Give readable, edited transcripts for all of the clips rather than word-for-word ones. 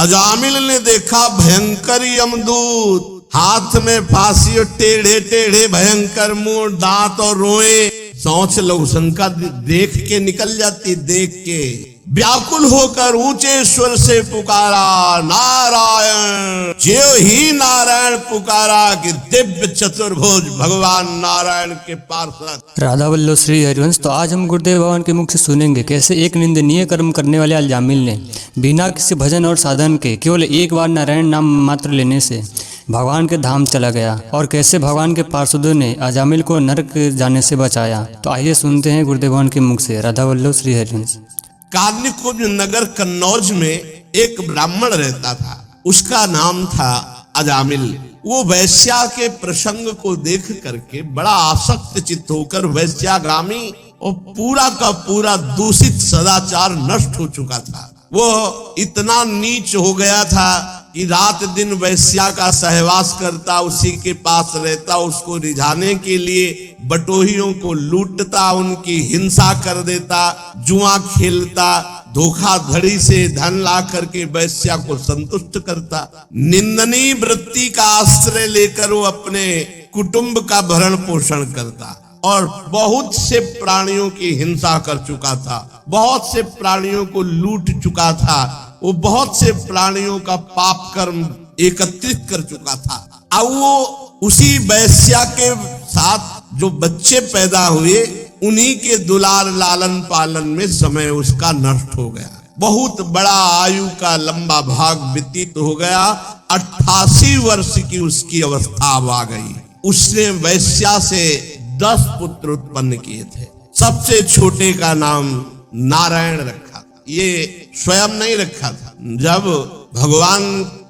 अजामिल ने देखा भयंकर यमदूत, हाथ में फांसी और टेढ़े टेढ़े भयंकर मुंह, दांत और रोए। सोच लो शंका देख के निकल जाती, देख के व्याकुल होकर ऊंचे स्वर से पुकारा, नारायण। ज्यों ही नारायण पुकारा कि दिव्य चतुर्भुज भगवान नारायण के पार्षद राधा वल्लभ श्री हरिवंश। तो आज हम गुरुदेव भगवान के मुख से सुनेंगे कैसे एक निंदनीय कर्म करने वाले अजामिल ने बिना किसी भजन और साधन के केवल एक बार नारायण नाम मात्र लेने से भगवान के धाम चला गया, और कैसे भगवान के पार्षदों ने अजामिल को नरक जाने से बचाया। तो आइए सुनते हैं गुरुदेव भगवान के मुख से। राधा वल्लभ श्री हरिवंश। कान्यकुब्ज नगर कन्नौज में एक ब्राह्मण रहता था, उसका नाम था अजामिल। वो वैश्या के प्रसंग को देख करके बड़ा आसक्त चित्त होकर वैश्यागामी और पूरा का पूरा दूषित सदाचार नष्ट हो चुका था। वो इतना नीच हो गया था कि रात दिन वैश्या का सहवास करता, उसी के पास रहता, उसको रिझाने के लिए बटोहियों को लूटता, उनकी हिंसा कर देता, जुआ खेलता, धोखाधड़ी से धन ला करके वैश्या को संतुष्ट करता। निंदनीय वृत्ति का आश्रय लेकर वो अपने कुटुंब का भरण पोषण करता और बहुत से प्राणियों की हिंसा कर चुका था, बहुत से प्राणियों को लूट चुका था, वो बहुत से प्राणियों का पाप कर्म एकत्रित कर चुका था। अब वो उसी वैश्या के साथ जो बच्चे पैदा हुए, उन्हीं के दुलार लालन पालन में समय उसका नष्ट हो गया। बहुत बड़ा आयु का लंबा भाग व्यतीत हो गया। 88 वर्ष की उसकी अवस्था अब आ गई। उसने वैश्या से 10 पुत्र उत्पन्न किए थे। सबसे छोटे का नाम नारायण रखा था। ये स्वयं नहीं रखा था, जब भगवान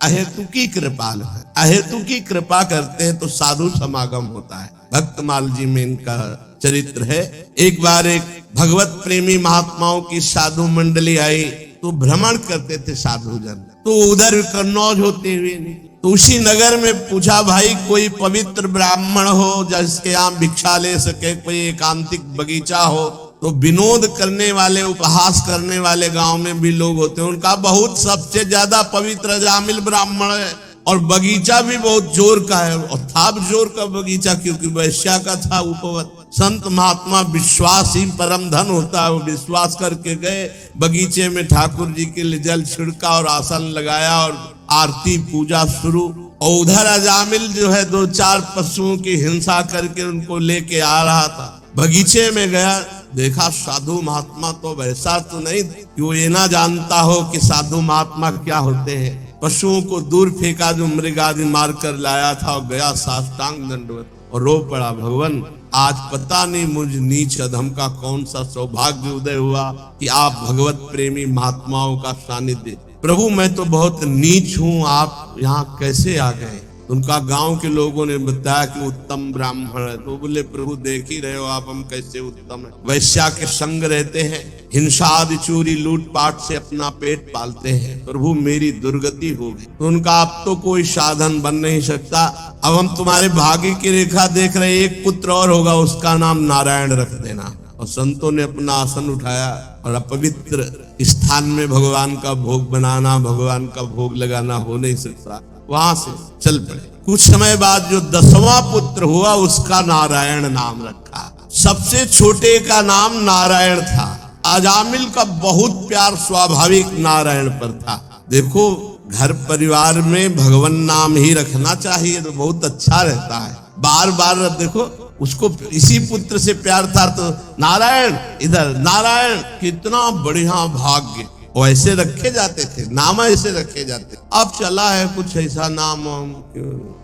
अहेतुकी कृपाल है, अहेतुकी कृपा करते हैं तो साधु समागम होता है। भक्तमाल जी में इनका चरित्र है। एक बार एक भगवत प्रेमी महात्माओं की साधु मंडली आई, तो भ्रमण करते थे साधु जन, तो उधर कन्नौज होते हुए नहीं, तो उसी नगर में पूछा, भाई कोई पवित्र ब्राह्मण हो जिसके यहाँ भिक्षा ले सके, कोई एकांतिक बगीचा हो। तो विनोद करने वाले, उपहास करने वाले गांव में भी लोग होते हैं। उनका बहुत सबसे ज्यादा पवित्र अजामिल ब्राह्मण है, और बगीचा भी बहुत जोर का है, और था जोर का बगीचा, क्योंकि वैश्या का था उपवत। संत महात्मा विश्वास ही परम धन होता है। वो विश्वास करके गए बगीचे में, ठाकुर जी के लिए जल छिड़का और आसन लगाया और आरती पूजा शुरू। और उधर अजामिल जो है 2-4 पशुओं की हिंसा करके उनको लेके आ रहा था। बगीचे में गया, देखा साधु महात्मा तो वैसा तो नहीं कि वो ये ना जानता हो कि साधु महात्मा क्या होते हैं। पशुओं को दूर फेंका जो मृग आदि मार कर लाया था, और गया साष्टांग दंडवत और रो पड़ा, भगवान आज पता नहीं मुझ नीच अधम का कौन सा सौभाग्य उदय हुआ कि आप भगवत प्रेमी महात्माओं का सानिध्य। प्रभु मैं तो बहुत नीच हूँ, आप यहाँ कैसे आ गए। उनका गांव के लोगों ने बताया कि उत्तम ब्राह्मण है। तो बोले, प्रभु देख ही रहे हो आप, हम कैसे उत्तम है। वैश्या के संग रहते हैं, हिंसा आदि चोरी लूटपाट से अपना पेट पालते हैं, प्रभु मेरी दुर्गति हो गई। तो उनका अब तो कोई साधन बन नहीं सकता, अब हम तुम्हारे भाग्य की रेखा देख रहे, एक पुत्र और होगा, उसका नाम नारायण रख देना। और संतों ने अपना आसन उठाया और अपवित्र स्थान में भगवान का भोग बनाना, भगवान का भोग लगाना हो नहीं सकता। वहां से चल पड़े। कुछ समय बाद जो 10वां पुत्र हुआ, उसका नारायण नाम रखा। सबसे छोटे का नाम नारायण था। अजामिल का बहुत प्यार स्वाभाविक नारायण पर था। देखो घर परिवार में भगवान नाम ही रखना चाहिए तो बहुत अच्छा रहता है। बार बार देखो, उसको इसी पुत्र से प्यार था तो नारायण, इधर नारायण, कितना बढ़िया भाग्य। वो ऐसे रखे जाते थे, नाम ऐसे रखे जाते। अब चला है कुछ ऐसा नाम,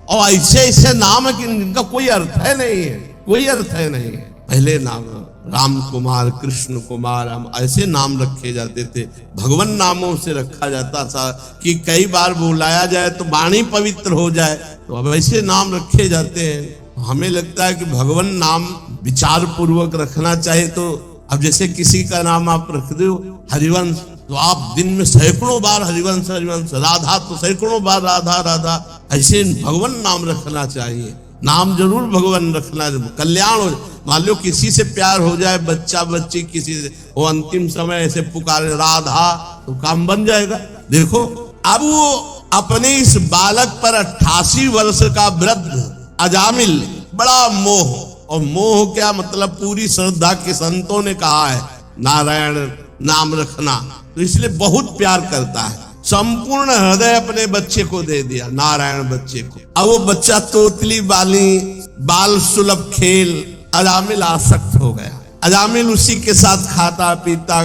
और ऐसे ऐसे नाम है कि इनका कोई अर्थ है नहीं है, कोई अर्थ है नहीं है। पहले नाम राम कुमार, कृष्ण कुमार, हम ऐसे नाम रखे जाते थे। भगवान नामों से रखा जाता था कि कई बार बुलाया जाए तो वाणी पवित्र हो जाए, तो अब ऐसे नाम रखे जाते हैं। हमें लगता है कि भगवान नाम विचार पूर्वक रखना चाहिए। तो अब जैसे किसी का नाम आप रख दो हरिवंश, तो आप दिन में सैकड़ों बार हरिवंश हरिवंश, राधा तो सैकड़ों बार राधा राधा, ऐसे भगवान नाम रखना चाहिए। नाम जरूर भगवान रखना, कल्याण हो। मान लो किसी से प्यार हो जाए, बच्चा बच्ची किसी से, वो अंतिम समय ऐसे पुकारे राधा, तो काम बन जाएगा। देखो अब वो अपने इस बालक पर 88 वर्ष का वृद्ध अजामिल बड़ा मोह, और मोह क्या मतलब, पूरी श्रद्धा के संतों ने कहा है नारायण नाम रखना, तो इसलिए बहुत प्यार करता है, संपूर्ण हृदय अपने बच्चे को दे दिया, नारायण बच्चे को। अब वो बच्चा तोतली बाली बाल सुलभ खेल, अजामिल आसक्त हो गया। अजामिल उसी के साथ खाता पीता,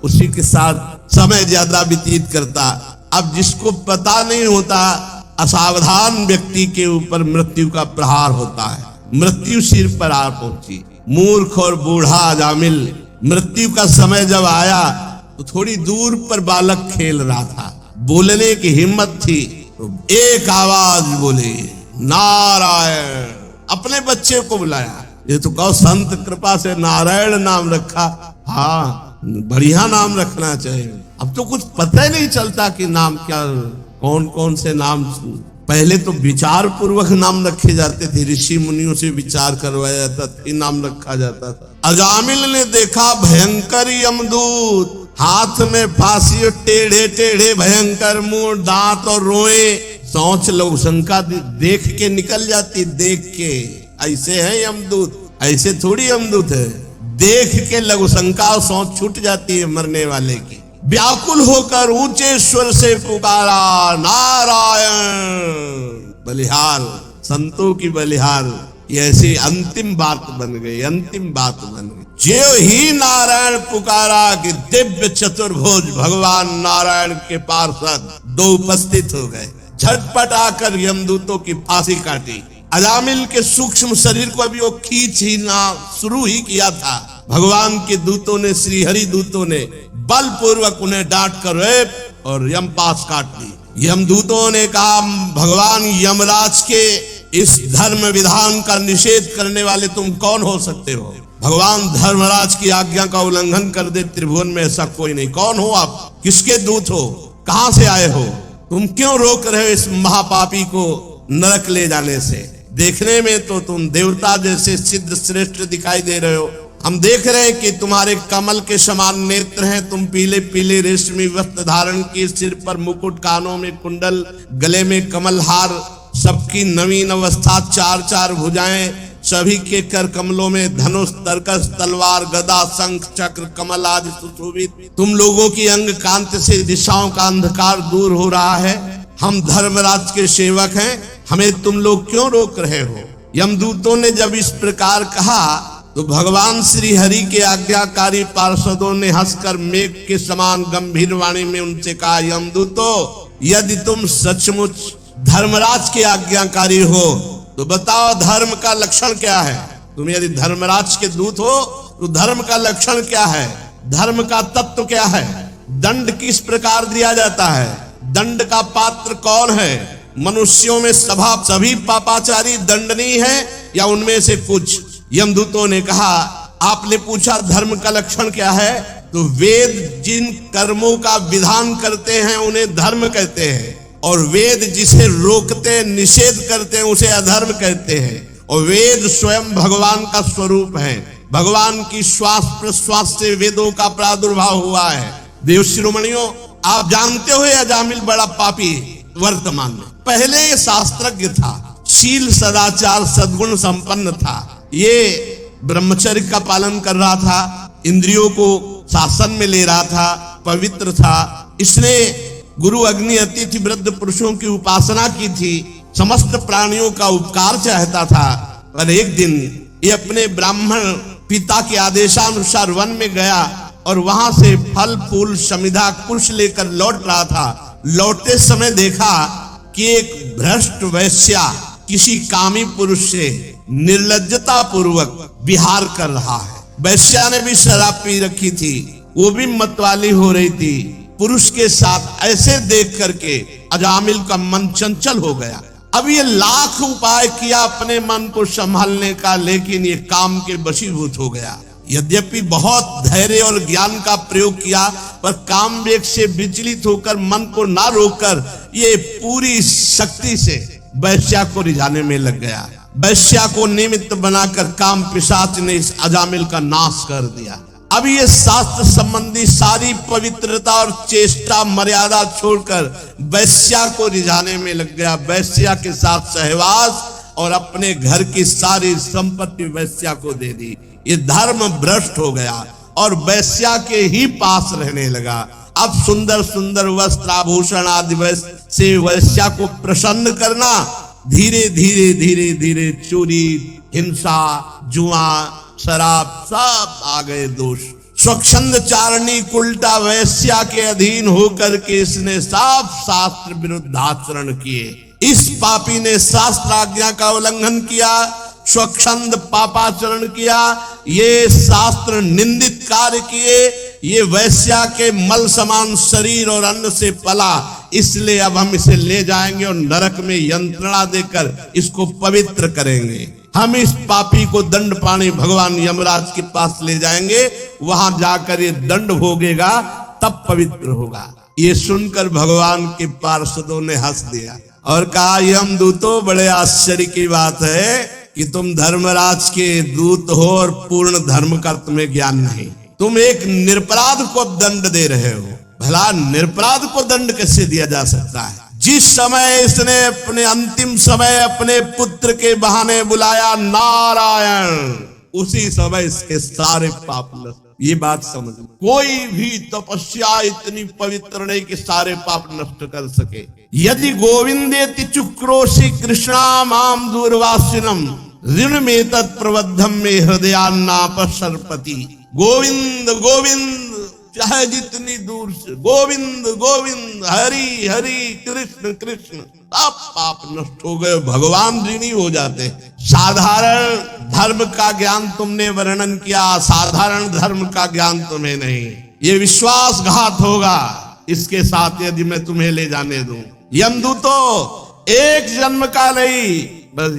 उसी के साथ समय ज्यादा व्यतीत करता। अब जिसको पता नहीं होता, असावधान व्यक्ति के ऊपर मृत्यु का प्रहार होता है, मृत्यु सिर पर आ पहुंची। मूर्ख और बूढ़ा अजामिल, मृत्यु का समय जब आया तो थोड़ी दूर पर बालक खेल रहा था, बोलने की हिम्मत थी तो एक आवाज बोली नारायण, अपने बच्चे को बुलाया। ये तो कहो संत कृपा से नारायण नाम रखा, हाँ बढ़िया नाम रखना चाहिए। अब तो कुछ पता ही नहीं चलता कि नाम क्या, कौन कौन से नाम। पहले तो विचार पूर्वक नाम रखे जाते थे, ऋषि मुनियों से विचार करवाया जाता था, नाम रखा जाता था। अजामिल ने देखा भयंकर यमदूत, हाथ में फांसी, टेढ़े टेढ़े भयंकर मुंह, दांत और रोए। सोच लो, शंका देख के निकल जाती, देख के ऐसे है यमदूत, ऐसे थोड़ी यमदूत है, देख के लघु शंका और सोच छूट जाती है मरने वाले की। व्याकुल होकर ऊंचे स्वर से पुकारा नारायण। बलिहार, संतों की बलिहार, ये ऐसी अंतिम बात बन गई, अंतिम बात बन गई। जो ही नारायण पुकारा कि दिव्य चतुर्भुज भगवान नारायण के पार्षद दो उपस्थित हो गए, झटपट आकर यमदूतों की फांसी काटी। अजामिल के सूक्ष्म शरीर को अभी वो खींच ही ना शुरू ही किया था, भगवान के दूतों ने, श्री हरि दूतों ने बलपूर्वक उन्हें डांट कर और यम पास काट दी। यमदूतों ने कहा भगवान यमराज के इस धर्म विधान का निषेध करने वाले तुम कौन हो सकते हो? भगवान धर्मराज की आज्ञा का उल्लंघन कर दे, त्रिभुवन में ऐसा कोई नहीं। कौन हो आप? किसके दूत हो? कहां से आए हो? तुम क्यों रोक रहे हो इस महापापी को नरक ले जाने से? देखने में तो तुम देवता जैसे सिद्ध श्रेष्ठ दिखाई दे रहे हो। हम देख रहे हैं कि तुम्हारे कमल के समान नेत्र हैं, तुम पीले पीले रेशमी वस्त्र धारण किए, सिर पर मुकुट, कानों में कुंडल, गले में कमल हार, सबकी नवीन अवस्था, चार चार भुजाएं, सभी के कर कमलों में धनुष, तरकस, तलवार, गदा, शंख, चक्र, कमल आदि सुशोभित। तुम लोगों की अंग कांति से दिशाओं का अंधकार दूर हो रहा है। हम धर्मराज के सेवक हैं, हमें तुम लोग क्यों रोक रहे हो? यमदूतों ने जब इस प्रकार कहा तो भगवान श्री हरि के आज्ञाकारी पार्षदों ने हंसकर मेघ के समान गंभीर वाणी में उनसे कहा, यमदूतों, यदि तुम सचमुच धर्मराज के आज्ञाकारी हो तो बताओ धर्म का लक्षण क्या है? तुम यदि धर्मराज के दूत हो तो धर्म का लक्षण क्या है? धर्म का तत्व क्या है? दंड किस प्रकार दिया जाता है? दंड का पात्र कौन है? मनुष्यों में सभी पापाचारी दंडनीय है या उनमें से कुछ? यमदूतों ने कहा, आपने पूछा धर्म का लक्षण क्या है, तो वेद जिन कर्मों का विधान करते हैं उन्हें धर्म कहते हैं, और वेद जिसे रोकते निषेध करते हैं उसे अधर्म कहते हैं। और वेद स्वयं भगवान का स्वरूप है, भगवान की श्वास प्रश्वास से वेदों का प्रादुर्भाव हुआ है। देव शिरोमणियों, आप जानते हो अजामिल बड़ा पापी वर्तमान में, पहले ये शास्त्रज्ञ था, शील सदाचार सद्गुण संपन्न था, ये ब्रह्मचर्य का पालन कर रहा था, इंद्रियों को शासन में ले रहा था, पवित्र था। इसने गुरु अग्नि अतिथि वृद्ध पुरुषों की उपासना की थी, समस्त प्राणियों का उपकार चाहता था। पर एक दिन ये अपने ब्राह्मण पिता के आदेशानुसार वन में गया और वहां से फल फूल समिधा कुश लेकर लौट रहा था। लौटते समय देखा कि एक भ्रष्ट वैश्या किसी कामी पुरुष से निर्लज्जता पूर्वक विहार कर रहा है। वैश्या ने भी शराब पी रखी थी, वो भी मतवाली हो रही थी। पुरुष के साथ ऐसे देख करके अजामिल का मन चंचल हो गया। अब ये लाख उपाय किया अपने मन को संभालने का, लेकिन ये काम के वशीभूत हो गया। यद्यपि बहुत धैर्य और ज्ञान का प्रयोग किया, पर काम वेग से विचलित होकर मन को ना रोककर ये पूरी शक्ति से वैश्या को रिझाने में लग गया। वैश्या को निमित्त बनाकर काम पिशाच ने इस अजामिल का नाश कर दिया। अब ये शास्त्र संबंधी सारी पवित्रता और चेष्टा मर्यादा छोड़कर वैश्या को रिझाने में लग गया। वैश्या के साथ सहवास और अपने घर की सारी संपत्ति वैश्या को दे दी। ये धर्म भ्रष्ट हो गया और वैश्या के ही पास रहने लगा। अब सुंदर सुंदर वस्त्र आभूषण आदि से वैश्या को प्रसन्न करना, धीरे धीरे धीरे धीरे चोरी, हिंसा, जुआ, शराब सब आ गए दोष। स्वच्छंद चारणी कुलटा वैश्या के अधीन होकर के इसने सब शास्त्र विरुद्ध आचरण किए। इस पापी ने शास्त्र आज्ञा का उल्लंघन किया, स्वच्छंद पापाचरण किया, ये शास्त्र निंदित कार्य किए, ये वैश्या के मल समान शरीर और अन्न से पला, इसलिए अब हम इसे ले जाएंगे और नरक में यंत्रणा देकर इसको पवित्र करेंगे। हम इस पापी को दंड पाने भगवान यमराज के पास ले जाएंगे, वहां जाकर ये दंड भोगेगा, तब पवित्र होगा। ये सुनकर भगवान के पार्षदों ने हंस दिया और कहा, यमदूतों, बड़े आश्चर्य की बात है कि तुम धर्मराज के दूत हो और पूर्ण धर्म का तुम्हें ज्ञान नहीं। तुम एक निरपराध को दंड दे रहे हो। भला निरपराध को दंड कैसे दिया जा सकता है? जिस समय इसने अपने अंतिम समय अपने पुत्र के बहाने बुलाया नारायण, उसी समय इसके सारे पाप नष्ट। ये बात समझ, कोई भी तपस्या इतनी पवित्र नहीं कि सारे पाप नष्ट कर सके। यदि गोविंदेति चुक्रोशी कृष्णा माम दूरवासिनम ऋण में तत्प्रबद्धम में हृदयान्नापसर्पति। गोविंद गोविंद चाहे जितनी दूर से, गोविंद गोविंद, हरि हरि, कृष्ण कृष्ण, सब पाप नष्ट हो गए, भगवान ऋणी हो जाते। साधारण धर्म का ज्ञान तुमने वर्णन किया, साधारण धर्म का ज्ञान तुम्हें नहीं। ये विश्वासघात होगा इसके साथ यदि मैं तुम्हें ले जाने दूं। यमदूतों, एक जन्म का नहीं, बस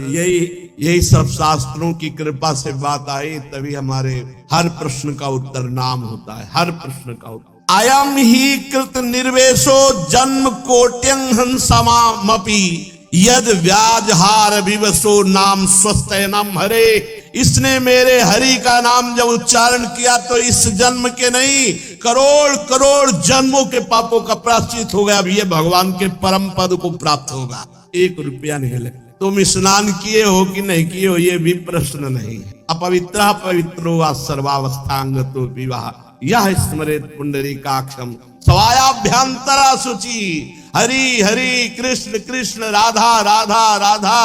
यही सब शास्त्रों की कृपा से बात आई, तभी हमारे हर प्रश्न का उत्तर नाम होता है। हर प्रश्न का उत्तर अयम ही कृत निर्वेशो जन्म कोट्यंहन समामपि यद व्याजहार विवशो नाम स्वस्थनम हरे। इसने मेरे हरि का नाम जब उच्चारण किया तो इस जन्म के नहीं, करोड़ करोड़ जन्मों के पापों का प्रायश्चित हो गया। अब ये भगवान के परम पद को प्राप्त होगा। 1 रुपया नहीं लगेगा। तुम स्नान किए हो कि नहीं किए हो ये भी प्रश्न नहीं है। अपवित्र पवित्रो वा सर्वावस्थांगतो विवाह यह स्मरेत पुंडरीकाक्षम स्वायाभ्यंतरा शुचि। हरि हरि, कृष्ण कृष्ण, राधा राधा राधा,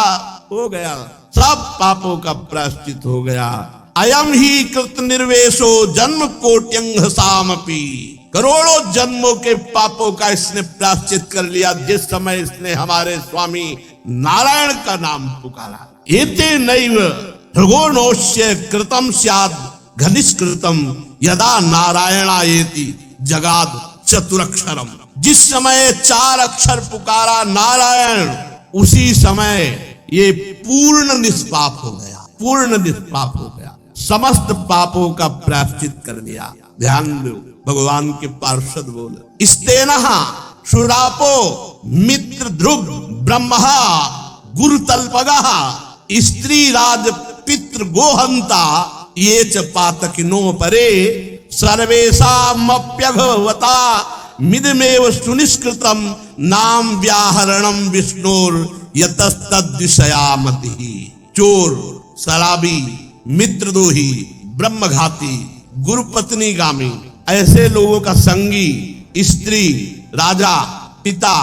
हो गया, सब पापों का प्रायश्चित हो गया। अयम ही कृत निर्वेशो जन्म कोट्यंग सामपि। करोड़ों जन्मों के पापों का इसने प्रायश्चित कर लिया जिस समय इसने हमारे स्वामी नारायण का नाम पुकारा। एते नैव भृगोनोस्य कृतम स्याद घनिष्कृतम यदा नारायणायेति जगाद चतुरक्षरम। जिस समय 4 अक्षर पुकारा नारायण, उसी समय ये पूर्ण निष्पाप हो गया, पूर्ण निष्पाप हो गया, समस्त पापों का प्रायश्चित कर लिया। ध्यान दो, भगवान के पार्षद बोले, स्तेनः शुरापो मित्र ध्रुव ब्रह्मः गुरुतल्पगः स्त्री राज पितृ गोहंता ये च पातकिनो परे सर्वेषामप्यघवता मिदमेव सुनिष्कृतम नाम व्याहरणम विष्णुर यतस्तद्विषयामति। चोर, शराबी, मित्रद्रोही, ब्रह्मघाती, गुरुपत्नी गामी, ऐसे लोगों का संगी, स्त्री, राजा, पिता,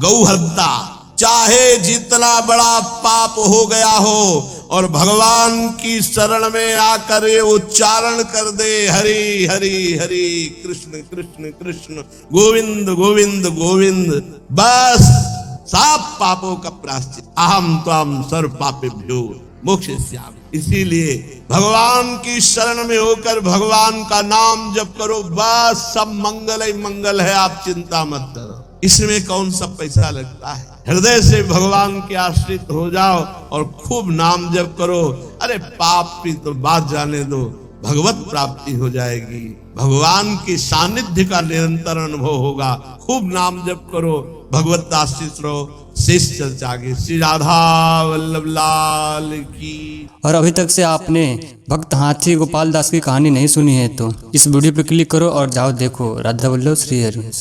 गौहत्या, चाहे जितना बड़ा पाप हो गया हो और भगवान की शरण में आकर ये उच्चारण कर दे, हरि हरि हरि, कृष्ण कृष्ण कृष्ण, गोविंद गोविंद गोविंद, बस सब पापों का प्रायश्चित। अहम त्वं सर्व पापेभ्यो मोक्षयिष्यामि। इसीलिए भगवान की शरण में होकर भगवान का नाम जप करो, बस सब मंगल ही मंगल है, आप चिंता मत करो। इसमें कौन सा पैसा लगता है? हृदय से भगवान के आश्रित हो जाओ और खूब नाम जप करो। अरे पाप की तो बात जाने दो, भगवत प्राप्ति हो जाएगी, भगवान के सानिध्य का निरंतर अनुभव होगा। खूब नाम जप करो, भगवत आश्रित रहो। शेष चर्चा आगे। श्री राधा वल्लभ लाल की। और अभी तक से आपने भक्त हाथी गोपाल दास की कहानी नहीं सुनी है तो इस वीडियो पे क्लिक करो और जाओ देखो राधा वल्लभ श्री हरि।